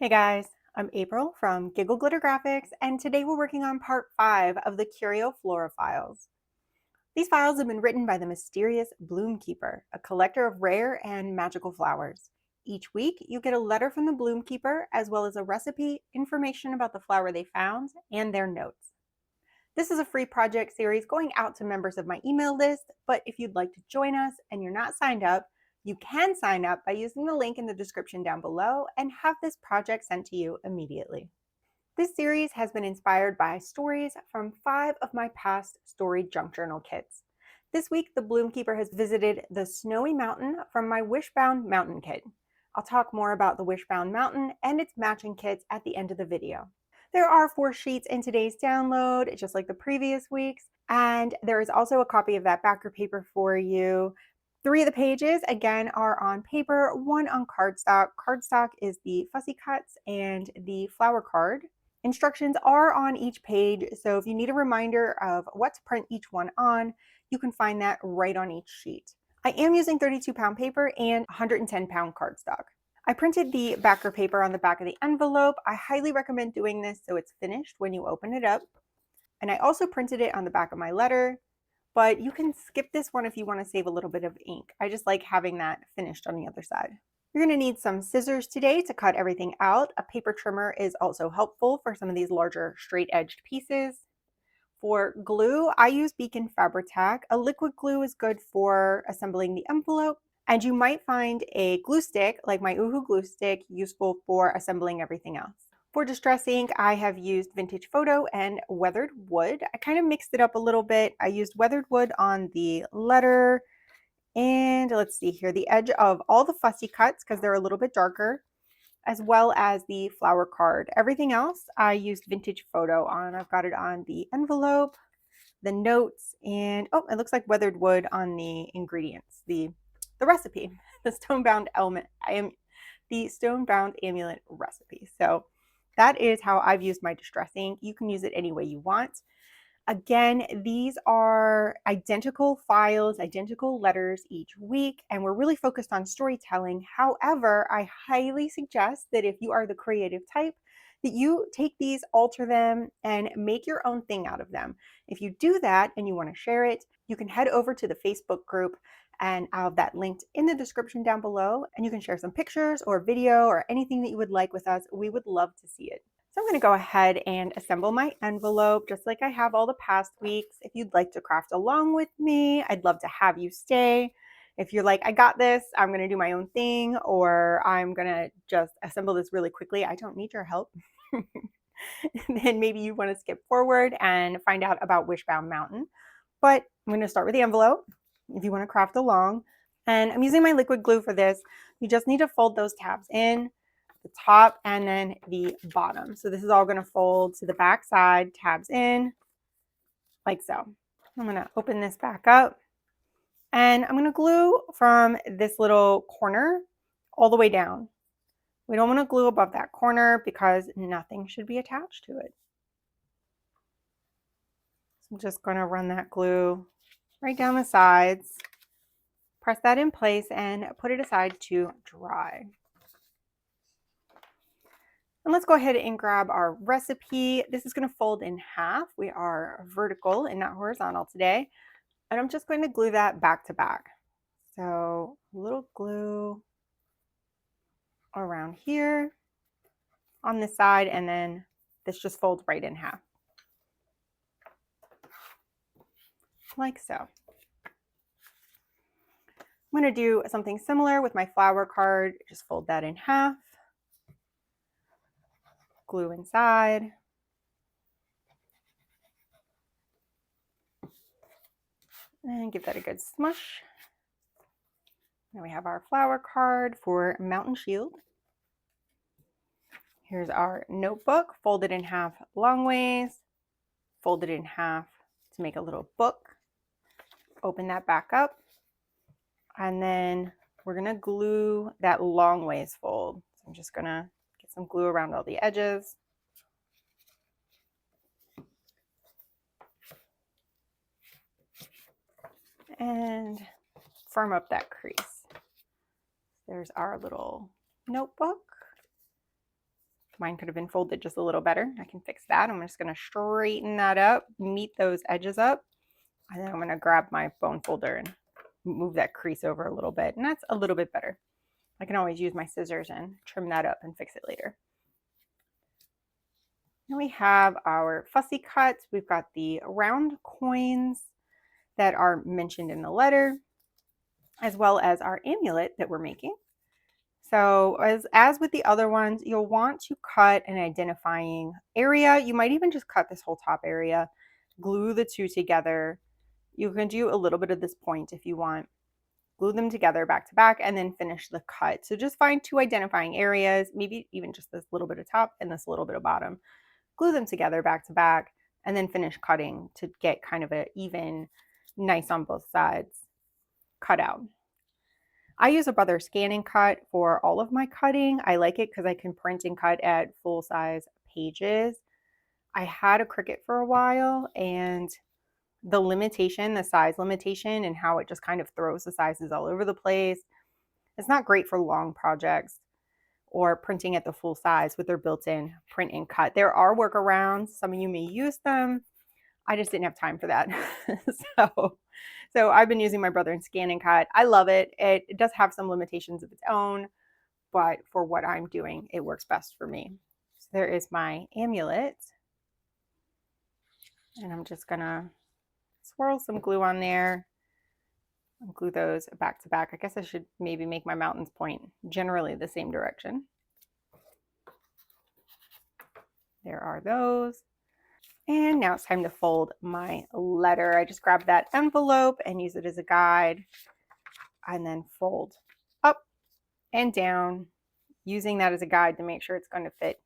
Hey guys, I'm April from Giggle Glitter Graphics, and today we're working on part 5 of the Curioflora files. These files have been written by the mysterious Bloom Keeper, a collector of rare and magical flowers. Each week, you get a letter from the Bloom Keeper, as well as a recipe, information about the flower they found, and their notes. This is a free project series going out to members of my email list, but if you'd like to join us and you're not signed up, you can sign up by using the link in the description down below and have this project sent to you immediately. This series has been inspired by stories from 5 of my past story junk journal kits. This week, the Bloom Keeper has visited the Snowy Mountain from my Wishbound mountain kit. I'll talk more about the Wishbound mountain and its matching kits at the end of the video. There are 4 sheets in today's download, just like the previous weeks, and there is also a copy of that backer paper for you. 3 of the pages, again, are on paper, 1 on cardstock. Cardstock is the fussy cuts and the flower card. Instructions are on each page, so if you need a reminder of what to print each one on, you can find that right on each sheet. I am using 32-pound paper and 110-pound cardstock. I printed the backer paper on the back of the envelope. I highly recommend doing this so it's finished when you open it up. And I also printed it on the back of my letter, but you can skip this one if you want to save a little bit of ink. I just like having that finished on the other side. You're going to need some scissors today to cut everything out. A paper trimmer is also helpful for some of these larger straight-edged pieces. For glue, I use Beacon Fabri-Tac. A liquid glue is good for assembling the envelope, and you might find a glue stick, like my Uhu glue stick, useful for assembling everything else. For distress ink, I have used Vintage Photo and Weathered Wood. I kind of mixed it up a little bit. I used Weathered Wood on the letter, and let's see here, the edge of all the fussy cuts, because they're a little bit darker, as well as the flower card. Everything else I used Vintage Photo on. I've got it on the envelope, the notes, and oh, it looks like Weathered Wood on the ingredients, the recipe, the stonebound amulet recipe. So that is how I've used my distress ink. You can use it any way you want. Again, these are identical files, identical letters each week, and we're really focused on storytelling. However, I highly suggest that if you are the creative type, that you take these, alter them, and make your own thing out of them. If you do that and you want to share it, you can head over to the Facebook group, and I'll have that linked in the description down below, and you can share some pictures or video or anything that you would like with us. We would love to see it. So I'm going to go ahead and assemble my envelope just like I have all the past weeks. If you'd like to craft along with me, I'd love to have you stay. If you're like, I got this, I'm going to do my own thing, or I'm going to just assemble this really quickly, I don't need your help. Then maybe you want to skip forward and find out about Wishbound Mountain. But I'm going to start with the envelope if you want to craft along. And I'm using my liquid glue for this. You just need to fold those tabs in, the top and then the bottom. So this is all going to fold to the back side, tabs in, like so. I'm going to open this back up, and I'm going to glue from this little corner all the way down. We don't want to glue above that corner because nothing should be attached to it. So I'm just going to run that glue right down the sides, press that in place, and put it aside to dry. And let's go ahead and grab our recipe. This is going to fold in half. We are vertical and not horizontal today. And I'm just going to glue that back to back. So a little glue around here on this side, and then this just folds right in half. Like so. I'm going to do something similar with my flower card. Just fold that in half. Glue inside. And give that a good smush. Now we have our flower card for Mountain Shield. Here's our notebook, folded in half long ways, folded in half to make a little book. Open that back up, and then we're going to glue that long ways fold. So I'm just going to get some glue around all the edges. And firm up that crease. There's our little notebook. Mine could have been folded just a little better. I can fix that. I'm just going to straighten that up, meet those edges up, and then I'm going to grab my bone folder and move that crease over a little bit, and that's a little bit better. I can always use my scissors and trim that up and fix it later. Then we have our fussy cuts. We've got the round coins that are mentioned in the letter, as well as our amulet that we're making. So as with the other ones, you'll want to cut an identifying area. You might even just cut this whole top area, glue the two together. You can do a little bit of this point if you want. Glue them together back to back and then finish the cut. So just find two identifying areas, maybe even just this little bit of top and this little bit of bottom. Glue them together back to back and then finish cutting to get kind of an even, nice on both sides cut out. I use a Brother Scan and Cut for all of my cutting. I like it because I can print and cut at full size pages. I had a Cricut for a while, and the limitation, the size limitation, and how it just kind of throws the sizes all over the place, it's not great for long projects or printing at the full size with their built-in print and cut. There are workarounds. Some of you may use them. I just didn't have time for that. So I've been using my Brother Scan and Cut. I love it. It does have some limitations of its own, but for what I'm doing, it works best for me. So there is my amulet. And I'm just gonna swirl some glue on there and glue those back to back. I guess I should maybe make my mountains point generally the same direction. There are those. And now it's time to fold my letter. I just grabbed that envelope and use it as a guide, and then fold up and down, using that as a guide to make sure it's going to fit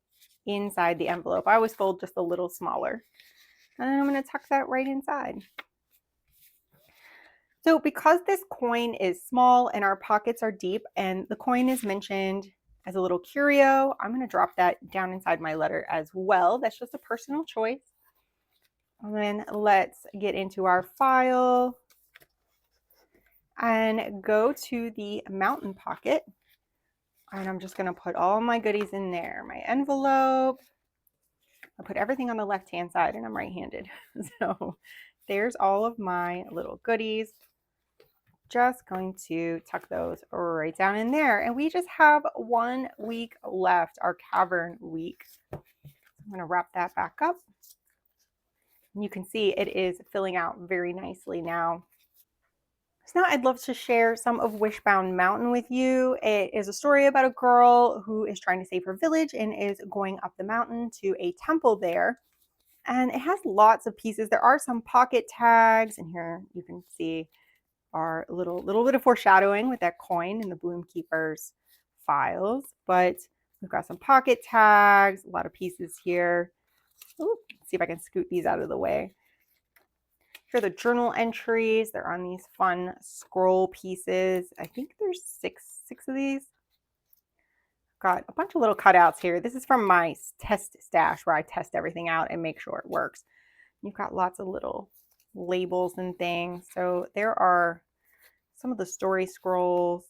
inside the envelope. I always fold just a little smaller. And then I'm going to tuck that right inside. So because this coin is small and our pockets are deep and the coin is mentioned as a little curio, I'm going to drop that down inside my letter as well. That's just a personal choice. And then let's get into our file and go to the mountain pocket. And I'm just going to put all my goodies in there. My envelope. I put everything on the left-hand side and I'm right-handed. So there's all of my little goodies. Just going to tuck those right down in there. And we just have 1 week left, our cavern week. I'm going to wrap that back up. And you can see it is filling out very nicely now. So now I'd love to share some of Wishbound Mountain with you. It is a story about a girl who is trying to save her village and is going up the mountain to a temple there. And it has lots of pieces. There are some pocket tags, and here you can see our little bit of foreshadowing with that coin in the Bloom Keeper's files. But we've got some pocket tags, a lot of pieces here. Ooh, let's see if I can scoot these out of the way. Here are the journal entries. They're on these fun scroll pieces. I think there's six of these. Got a bunch of little cutouts here. This is from my test stash where I test everything out and make sure it works. You've got lots of little labels and things. So there are some of the story scrolls,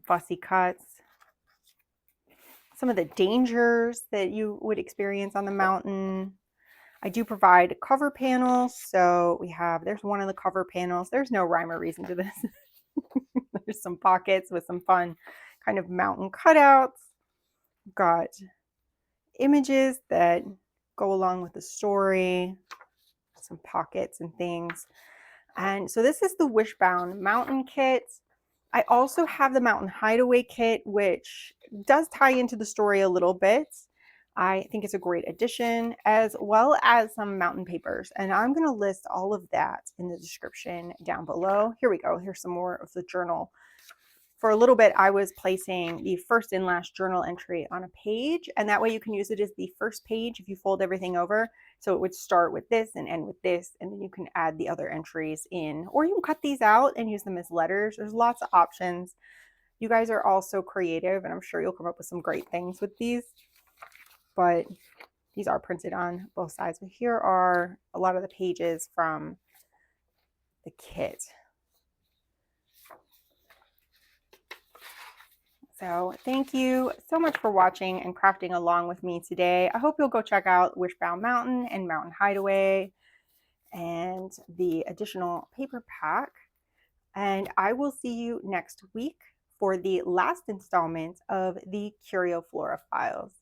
fussy cuts, some of the dangers that you would experience on the mountain. I do provide cover panels. So there's one of the cover panels. There's no rhyme or reason to this. There's some pockets with some fun kind of mountain cutouts. Got images that go along with the story, some pockets and things. And so this is the Wishbound Mountain Kit. I also have the Mountain Hideaway Kit, which does tie into the story a little bit. I think it's a great addition, as well as some mountain papers. And I'm going to list all of that in the description down below. Here we go. Here's some more of the journal. For a little bit, I was placing the first and last journal entry on a page, and that way you can use it as the first page if you fold everything over. So it would start with this and end with this, and then you can add the other entries in, or you can cut these out and use them as letters. There's lots of options. You guys are all so creative, and I'm sure you'll come up with some great things with these. But these are printed on both sides. But here are a lot of the pages from the kit. So thank you so much for watching and crafting along with me today. I hope you'll go check out Wishbound Mountain and Mountain Hideaway and the additional paper pack. And I will see you next week for the last installment of the Curioflora files.